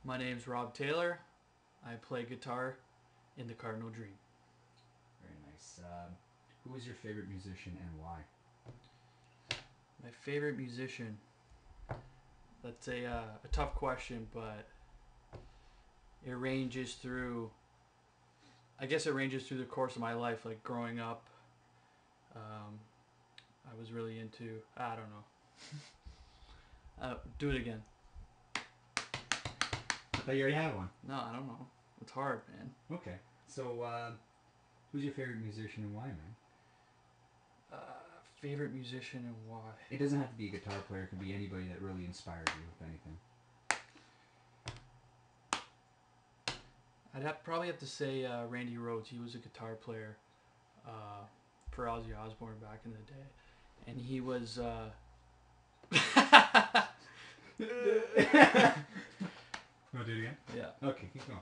My name's Rob Taylor. I play guitar in the Cardinal Dream. Very nice. Who is your favorite musician and why? My favorite musician. That's a tough question, but it ranges through. I guess it ranges through the course of my life. Like growing up, I was really into. I don't know. Do it again. I thought you already had one. No, I don't know. It's hard, man. Okay. So, who's your favorite musician and why, man? Favorite musician and why? It doesn't have to be a guitar player. It could be anybody that really inspired you, if anything. I'd probably have to say Randy Rhoads. He was a guitar player for Ozzy Osbourne back in the day, and he was. Want to do it again? Yeah. Okay, keep going.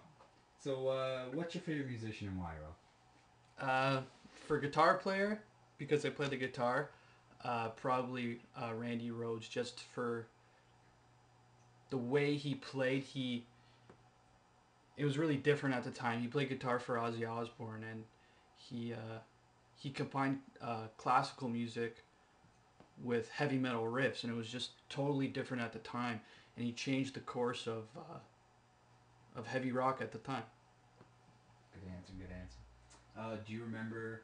So, what's your favorite musician and why, Rob? For guitar player, because I play the guitar, probably Randy Rhoads. Just for the way he played, it was really different at the time. He played guitar for Ozzy Osbourne, and he combined classical music with heavy metal riffs, and it was just totally different at the time. And he changed the course of heavy rock at the time. Good answer, good answer. Do you remember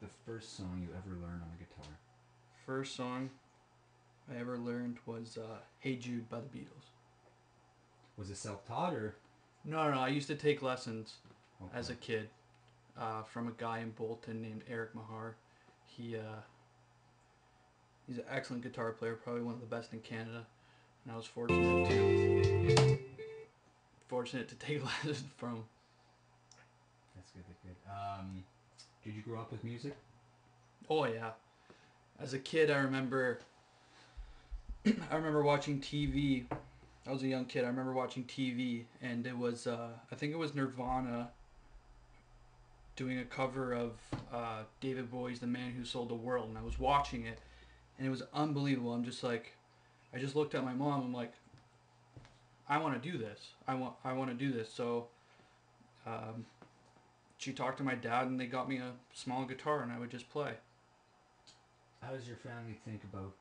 the first song you ever learned on the guitar? First song I ever learned was Hey Jude by the Beatles. Was it self-taught or? No, I used to take lessons Okay. as a kid from a guy in Bolton named Eric Mahar. He's an excellent guitar player, probably one of the best in Canada. And I was fortunate to take lessons from him. That's good, that's good. Did you grow up with music? Oh yeah. As a kid, I remember watching TV. I was a young kid. I remember watching TV, and it was I think it was Nirvana doing a cover of David Bowie's "The Man Who Sold the World," and I was watching it, and it was unbelievable. I just looked at my mom. I'm like, I want to do this. I want to do this. So she talked to my dad, and they got me a small guitar, and I would just play. How does your family think about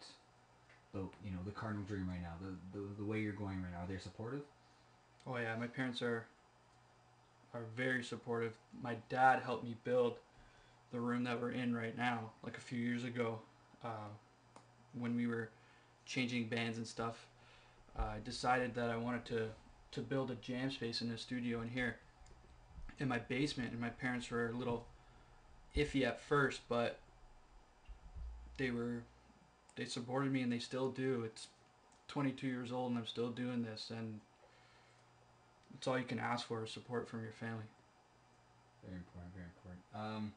the Cardinal Dream right now? The way you're going right now, are they supportive? Oh yeah, my parents are very supportive. My dad helped me build the room that we're in right now, like a few years ago, when we were changing bands and stuff. I decided that I wanted to build a jam space in the studio in here, in my basement, and my parents were a little iffy at first, but they supported me, and they still do. It's 22 years old, and I'm still doing this, and it's all you can ask for is support from your family. Very important, very important.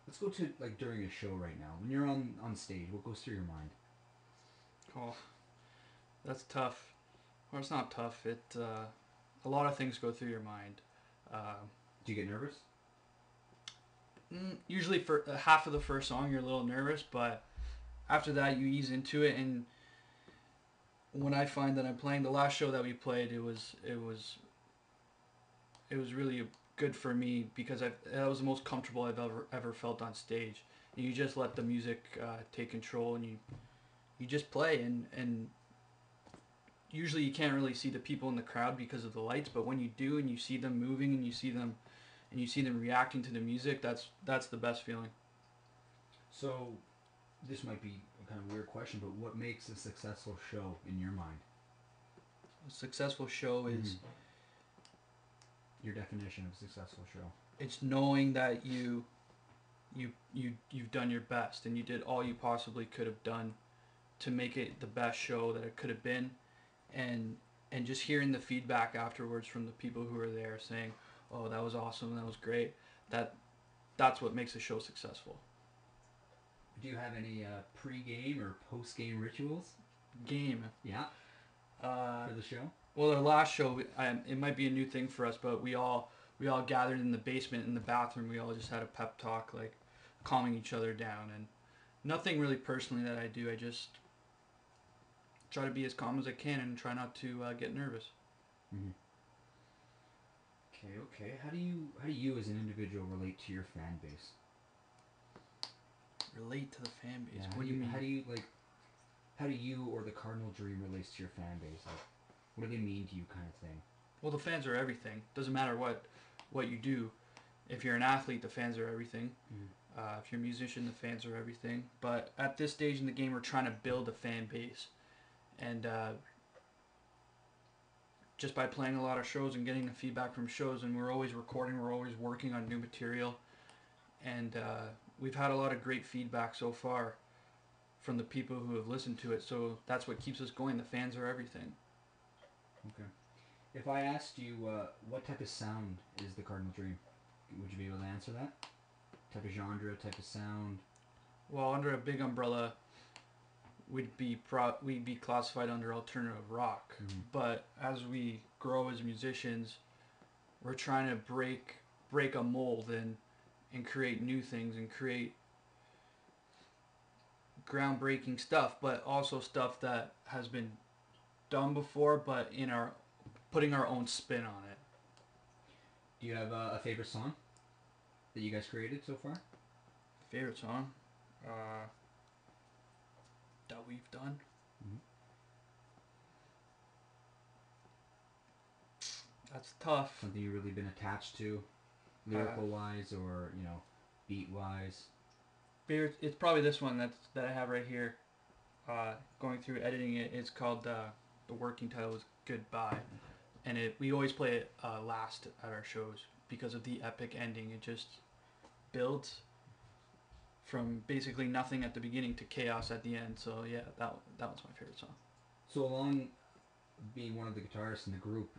Let's go to during a show right now. When you're on stage, what goes through your mind? Oh, that's tough. Well, it's not tough. A lot of things go through your mind. Do you get nervous? Usually for half of the first song, you're a little nervous, but after that, you ease into it. And when I find that I'm playing, the last show that we played, it was really good for me because that was the most comfortable I've ever felt on stage. And you just let the music take control, and you just play, and usually you can't really see the people in the crowd because of the lights, but when you do and you see them moving and you see them reacting to the music, that's the best feeling. So, this might be a kind of weird question, but what makes a successful show in your mind? A successful show is your definition of a successful show. It's knowing that you've done your best and you did all you possibly could have done to make it the best show that it could have been, and just hearing the feedback afterwards from the people who were there saying, "Oh, that was awesome, that was great." That's what makes a show successful. Do you have any pre-game or post-game rituals? Game. Yeah. For the show? Well, our last show, it might be a new thing for us, but we all gathered in the basement in the bathroom. We all just had a pep talk, like calming each other down, and nothing really personally that I do. I just try to be as calm as I can and try not to get nervous. Mm-hmm. Okay, okay. How do you as an individual relate to your fan base? Relate to the fan base. Yeah, What do you mean? how do you or the Cardinal Dream relates to your fan base? Like, what do they mean to you, kind of thing? Well, the fans are everything. Doesn't matter what you do. If you're an athlete, the fans are everything. Mm. If you're a musician, the fans are everything. But at this stage in the game, we're trying to build a fan base, and just by playing a lot of shows and getting the feedback from shows, and we're always recording, we're always working on new material, and we've had a lot of great feedback so far from the people who have listened to it. So that's what keeps us going. The fans are everything. Okay. If I asked you what type of sound is the Cardinal Dream, would you be able to answer that? Type of genre, type of sound? Well, under a big umbrella, we'd be classified under alternative rock. Mm-hmm. But as we grow as musicians, we're trying to break a mold and create new things and create groundbreaking stuff, but also stuff that has been done before, but in our putting our own spin on it. Do you have a favorite song that you guys created so far? Favorite song that we've done. Mm-hmm. That's tough. Something you've really been attached to, lyrical wise or beat wise. Favorite, it's probably this one that I have right here. Going through editing it, it's called the working title is Goodbye, and we always play it last at our shows because of the epic ending. It just builds from basically nothing at the beginning to chaos at the end. So yeah, that one's my favorite song. So along being one of the guitarists in the group,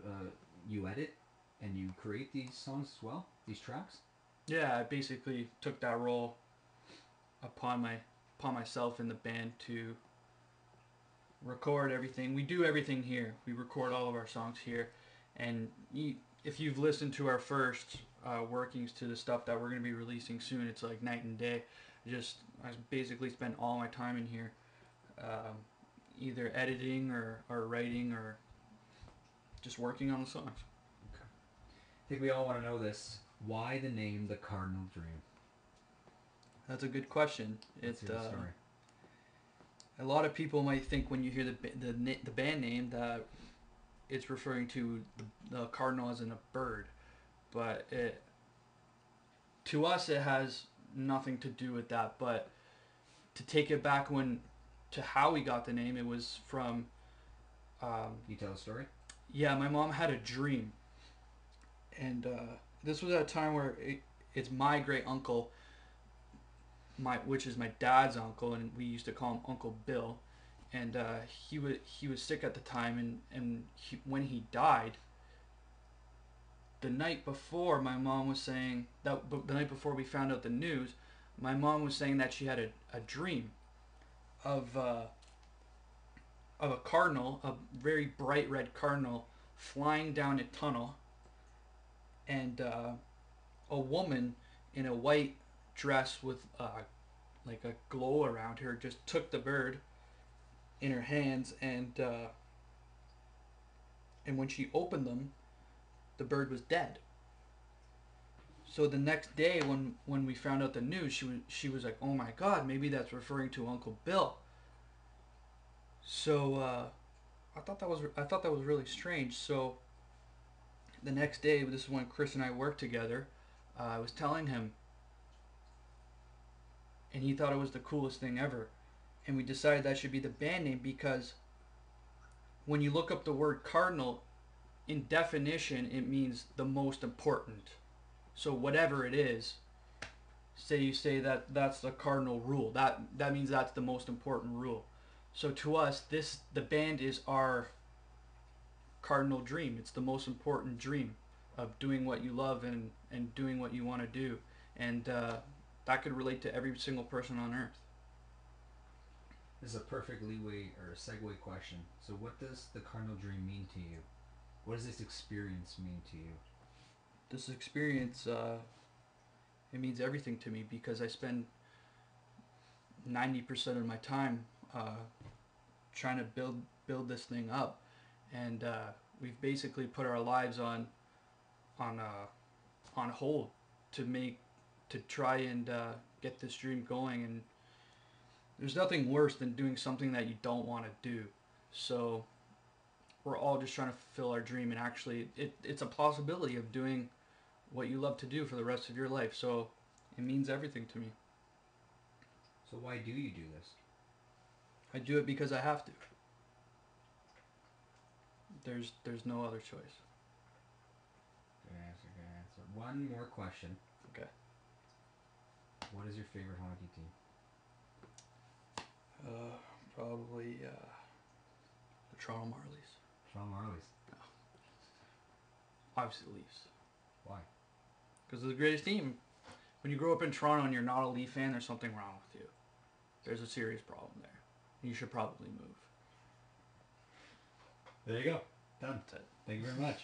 you edit and you create these songs as well, these tracks? Yeah, I basically took that role upon myself in the band to record everything. We do everything here. We record all of our songs here, and if you've listened to our first workings to the stuff that we're going to be releasing soon, it's like night and day. I basically spend all my time in here, either editing or writing or just working on the songs. Okay. I think we all want to know this. Why the name The Cardinal Dream? That's a good question. Let's hear the story. A lot of people might think when you hear the band name that it's referring to the cardinal as in a bird, but to us it has nothing to do with that. But to take it back to how we got the name, it was from. You tell a story? Yeah, my mom had a dream, and this was at a time where it's my great uncle, which is my dad's uncle, and we used to call him Uncle Bill, and he was sick at the time, and when he died, the night before, my mom was saying that the night before we found out the news, my mom was saying that she had a dream of a cardinal, a very bright red cardinal, flying down a tunnel, and a woman in a white dress with like a glow around her just took the bird in her hands, and when she opened them, the bird was dead. So the next day, when we found out the news, she was like, "Oh my God, maybe that's referring to Uncle Bill." So I thought that was really strange. So the next day, this is when Chris and I worked together. I was telling him, and he thought it was the coolest thing ever. And we decided that should be the band name because when you look up the word cardinal, in definition, it means the most important. So whatever it is, say you say that that's the cardinal rule. That means that's the most important rule. So to us, the band is our cardinal dream. It's the most important dream of doing what you love and doing what you want to do. And that could relate to every single person on earth. This is a perfect leeway or segue question. So what does the Cardinal Dream mean to you? What does this experience mean to you? This experience, it means everything to me because I spend 90% of my time trying to build this thing up, and we've basically put our lives on on hold to try and get this dream going. And there's nothing worse than doing something that you don't want to do. So we're all just trying to fulfill our dream, and actually it's a possibility of doing what you love to do for the rest of your life. So it means everything to me. So why do you do this? I do it because I have to. There's no other choice. Good answer, good answer. One more question. Okay. What is your favorite hockey team? Probably the Toronto Marlies. Toronto Marlies. Obviously the Leafs. Why? Because they're the greatest team. When you grow up in Toronto and you're not a Leaf fan, there's something wrong with you. There's a serious problem there. You should probably move. There you go. Done. That's it. Thank you very much.